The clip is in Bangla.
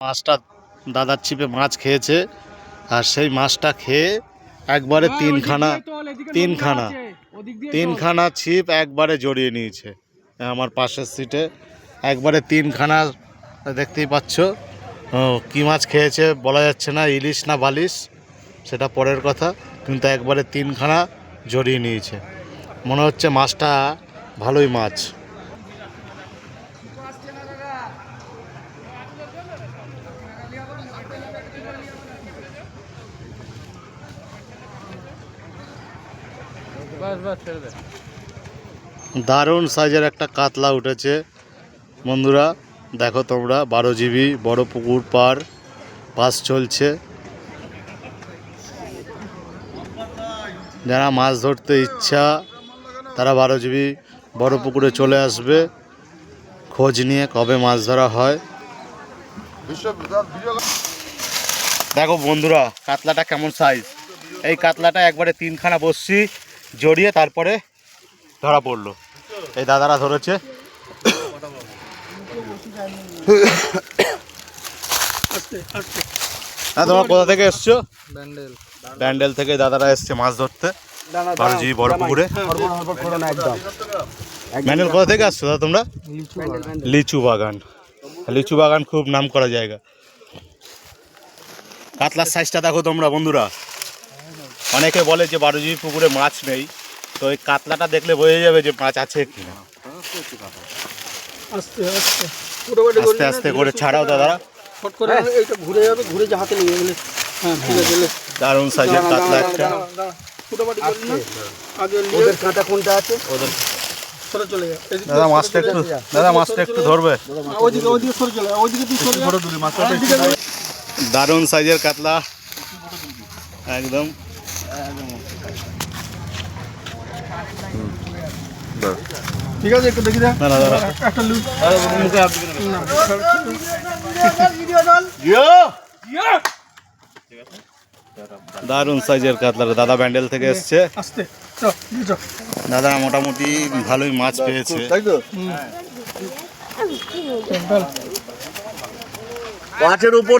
মাছটা দাদার ছিপে মাছ খেয়েছে, আর সেই মাছটা খেয়ে একবারে তিনখানা ছিপ একবারে জড়িয়ে নিয়েছে। আমার পাশের সিটে একবারে তিনখানা, দেখতেই পাচ্ছ। কী মাছ খেয়েছে বলা যাচ্ছে না, ইলিশ না বালিশ সেটা পরের কথা, কিন্তু একবারে তিনখানা জড়িয়ে নিয়েছে। মনে হচ্ছে মাছটা ভালোই মাছ। দারুণ সাইজের একটা কাতলা উঠেছে বন্ধুরা, দেখো তোমরা। 12 জিবি বড় পুকুর পার বাস চলছে। যারা মাছ ধরতে ইচ্ছা তারা 12 জিবি বড় পুকুরে চলে আসবে, খোঁজ নিয়ে কবে মাছ ধরা হয়। দেখো বন্ধুরা কাতলাটা কেমন সাইজ। এই কাতলাটা একবারে তিনখানা বসছি জড়িয়ে তারপরে ধরা পড়লো। এই দাদারা ধরেছে। হ্যাঁ, তোমরা কোথা থেকে এসছো? ব্যান্ডেল থেকে দাদারা এসছে মাছ ধরতে 12 জিবি বড় পুকুরে। ব্যান্ডেল কোথা থেকে আসছো দাদা তোমরা? লিচু বাগান খুব নাম করা জায়গা। কাতলার সাইজটা দেখো তোমরা বন্ধুরা। অনেকে বলে যে 12 জিবি পুকুরে মাছ নেই, তো এই কাতলাটা দেখলে বোঝা যাবে যে মাছ আছে কিনা। আস্তে আস্তে করে ছাড়াও দাদা, দারুণ সাইজের কাতলা একটা। দাদা মাছটা একটু ধরবে। দারুণ সাইজের কাতলা একদম। ঠিক আছে, একটু দেখি দারুণ সাইজের কাতলা দাদা ব্যান্ডেল থেকে এসছে। দাদা মোটামুটি ভালোই মাছ পেয়েছে। মাছের উপর